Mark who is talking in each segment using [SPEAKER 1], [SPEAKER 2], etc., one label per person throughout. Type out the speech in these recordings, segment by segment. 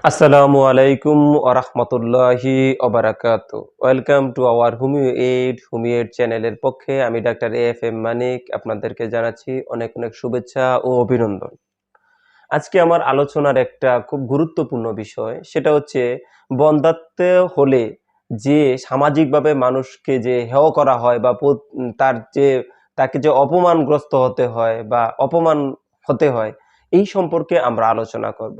[SPEAKER 1] আসসালামু আলাইকুম ওয়া রাহমাতুল্লাহি ওয়া বারাকাতুহু। Welcome to our homeo aid চ্যানেলের পক্ষে আমি ডাক্তার এএফএম মানিক আপনাদেরকে জানাচ্ছি অনেক অনেক শুভেচ্ছা ও অভিনন্দন। আজকে আমার আলোচনার একটা খুব গুরুত্বপূর্ণ বিষয় সেটা হচ্ছে বন্ধ্যাত্ব হলে যে সামাজিকভাবে মানুষকে যে হেয় করা হয় বা তাকে যে অপমানগ্রস্ত হতে হয় বা অপমান হতে হয় এই সম্পর্কে আমরা আলোচনা করব।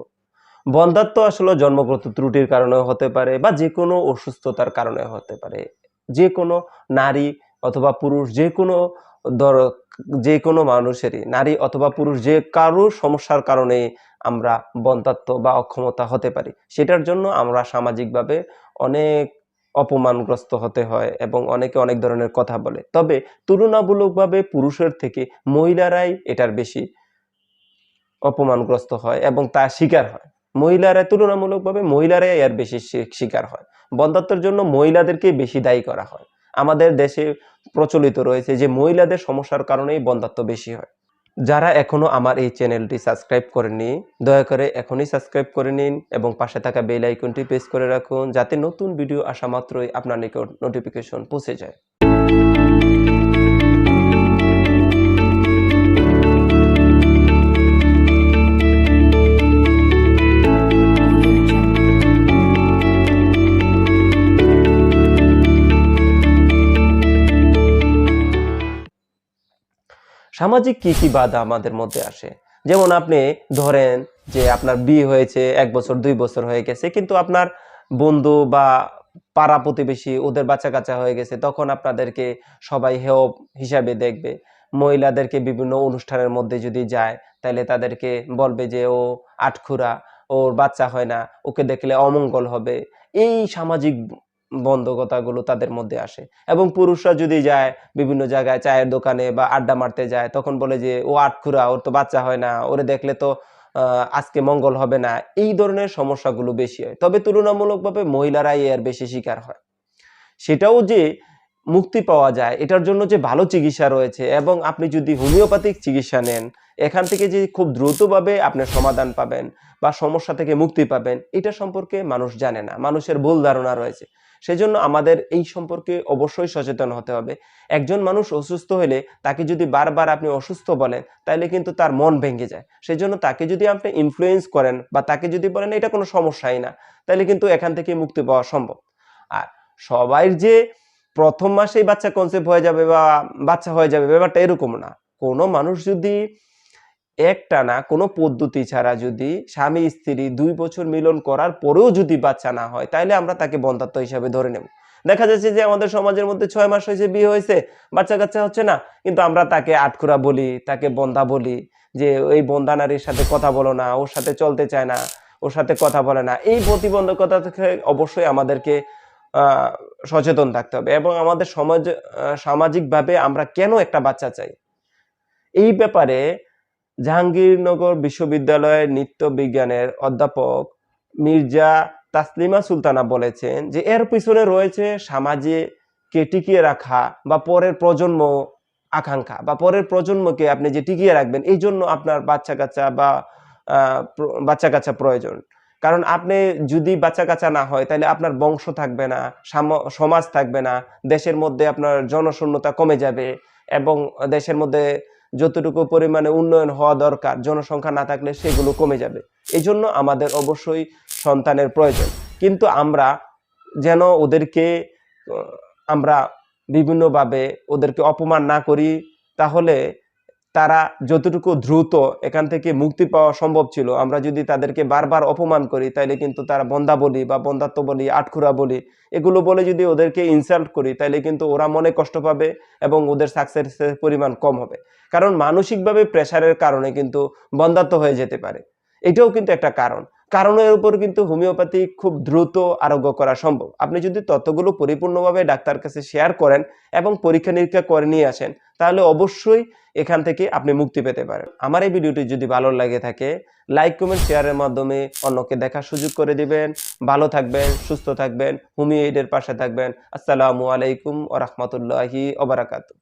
[SPEAKER 1] বন্ধ্যাত্ব আসলে জন্মগত ত্রুটির কারণেও হতে পারে বা যেকোনো অসুস্থতার কারণে হতে পারে। যেকোনো নারী অথবা পুরুষ দর যেকোনো মানুষেরই নারী অথবা পুরুষ যে কারো সমস্যার কারণেই আমরা বন্ধ্যাত্ব বা অক্ষমতা হতে পারি। সেটার জন্য আমরা সামাজিকভাবে অনেক অপমানগ্রস্ত হতে হয় এবং অনেকে অনেক ধরনের কথা বলে। তবে তুলনামূলকভাবে পুরুষের থেকে মহিলারাই এটার বেশি অপমানগ্রস্ত হয় এবং তার শিকার হয়। মহিলারাই এর বেশি শিকার হয়। বন্ধ্যাত্বের জন্য মহিলাদেরকেই বেশি দায়ী করা হয়। আমাদের দেশে প্রচলিত রয়েছে যে মহিলাদের সমস্যার কারণেই বন্ধ্যাত্ব বেশি হয়। যারা এখনো আমার এই চ্যানেলটি সাবস্ক্রাইব করেননি, দয়া করে এখনই সাবস্ক্রাইব করে নিন এবং পাশে থাকা বেল আইকনটি প্রেস করে রাখুন যাতে নতুন ভিডিও আসা মাত্রই আপনার নিকট নোটিফিকেশন পৌঁছে যায়। সামাজিক কি বাধা আমাদের মধ্যে আসে? যেমন আপনি ধরেন যে আপনার বিয়ে হয়েছে ১ বছর ২ বছর হয়ে গেছে কিন্তু আপনার বন্ধু বা পাড়া প্রতিবেশী ওদের বাচ্চা-কাচ্চা হয়ে গেছে তখন আপনাদেরকে সবাই হেয় হিসাবে দেখবে। মহিলাদেরকে বিভিন্ন অনুষ্ঠানের মধ্যে যদি যায় তাইলে তাদেরকে বলবে যে ও আটখুরা, ওর বাচ্চা হয় না, ওকে দেখলে অমঙ্গল হবে। এই সামাজিক বন্ধকতাগুলো তাদের মধ্যে আসে। এবং পুরুষরা যদি যায় বিভিন্ন জায়গায় চায়ের দোকানে বা আড্ডা মারতে যায় তখন বলে যে ও আটখুরা, ওর তো বাচ্চা হয় না, ওরে দেখলে তো আজকে মঙ্গল হবে না। এই ধরনের সমস্যাগুলো বেশি হয়। তবে তুলনামূলকভাবে মহিলারাই এর বেশি শিকার হয়। সেটাও যে মুক্তি পাওয়া যায় এটার জন্য যে ভালো চিকিৎসা রয়েছে এবং আপনি যদি হোমিওপ্যাথিক চিকিৎসা নেন এখান থেকে যে খুব দ্রুতভাবে আপনি সমাধান পাবেন বা সমস্যা থেকে মুক্তি পাবেন এটা সম্পর্কে মানুষ জানে না। মানুষের ভুল ধারণা রয়েছে। সেজন্য আমাদের এই সম্পর্কে অবশ্যই সচেতন হতে হবে। একজন মানুষ অসুস্থ হলে তাকে যদি বারবার আপনি অসুস্থ বলেন তাইলে কিন্তু তার মন ভেঙে যায়। সেজন্য তাকে যদি আপনি ইনফ্লুয়েন্স করেন বা তাকে যদি বলেন এটা কোনো সমস্যাই না, তাইলে কিন্তু এখান থেকে মুক্তি পাওয়া সম্ভব। আর সবাই যে ১ম মাসেই বাচ্চা কনসেপ্ট হয়ে যাবে বা বাচ্চা হয়ে যাবে ব্যাপারটা এরকম না। কোনো মানুষ যদি একটানা কোনো পদ্ধতি ছাড়া যদি স্বামী-স্ত্রী ২ বছর মিলন করার পরেও যদি বাচ্চা না হয়, তাইলে আমরা তাকে বন্ধ্যাত্ব হিসাবে ধরে নেব। দেখা যাচ্ছে যে আমাদের সমাজের মধ্যে ৬ মাস হয়েছে বিয়ে হয়েছে, বাচ্চা-কাচ্চা হচ্ছে না। কিন্তু আমরা তাকে আটখুরা বলি, তাকে বন্ধ্যা বলি যে, "এই বন্ধ্যা নারীর সাথে কথা বলো না, ওর সাথে চলতে চায় না, ওর সাথে কথা বলে না।" এই প্রতিবন্ধকতা থেকে অবশ্যই আমাদেরকে আ সচেতন থাকতে হবে এবং আমাদের সামাজিকভাবে আমরা কেন একটা বাচ্চা চাই? এই ব্যাপারে জাহাঙ্গীরনগর বিশ্ববিদ্যালয়ের নৃত্যবিজ্ঞানের অধ্যাপক মির্জা তাসলিমা সুলতানা বলেছেন যে এর পিছনে রয়েছে সমাজকে টিকিয়ে রাখা বা পরের প্রজন্ম আকাঙ্ক্ষা বা পরের প্রজন্মকে আপনি যে টিকিয়ে রাখবেন এই জন্য আপনার বাচ্চা-কাচ্চা বা বাচ্চা-কাচ্চা প্রয়োজন। কারণ আপনি যদি বাচ্চা-কাচ্চা না হয় তাহলে আপনার বংশ থাকবে না, সমাজ থাকবে না, দেশের মধ্যে আপনার জনশূন্যতা কমে যাবে এবং দেশের মধ্যে যতটুকু পরিমাণে উন্নয়ন হওয়া দরকার জনসংখ্যা না থাকলে সেগুলো কমে যাবে। এজন্য আমাদের অবশ্যই সন্তানের প্রয়োজন। কিন্তু আমরা যেন ওদেরকে অ আমরা বিভিন্নভাবে ওদেরকে অপমান না করি তাহলে তারা যতটুকু দ্রুত এখান থেকে মুক্তি পাওয়া সম্ভব ছিল, আমরা যদি তাদেরকে বারবার অপমান করি তাইলে কিন্তু তারা বন্ধ্যা বলি বা বন্ধ্যাত্ব বলি, আটখুরা বলি এগুলো বলে যদি ওদেরকে ইনসাল্ট করি তাইলে কিন্তু ওরা মনে কষ্ট পাবে এবং ওদের সাকসেসের পরিমাণ কম হবে। কারণ মানসিকভাবে প্রেশারের কারণে কিন্তু বন্ধ্যাত্ব হয়ে যেতে পারে। এটাও কিন্তু একটা কারণ। কারণের উপর কিন্তু হোমিওপ্যাথি খুব দ্রুত আরোগ্য করা সম্ভব। আপনি যদি তথ্যগুলো পরিপূর্ণভাবে ডাক্তার কাছে শেয়ার করেন এবং পরীক্ষা-নিরীক্ষা করে নিয়ে আসেন তাহলে অবশ্যই এখান থেকে আপনি মুক্তি পেতে পারেন। আমার এই ভিডিওটি যদি ভালো লাগে থাকে লাইক, কমেন্ট, শেয়ারের মাধ্যমে অন্যকে দেখার সুযোগ করে দিবেন। ভালো থাকবেন, সুস্থ থাকবেন, হোমিও এইড এর পাশে থাকবেন। আসসালামু আলাইকুম ওয়া রাহমাতুল্লাহি ওয়া বারাকাতুহু।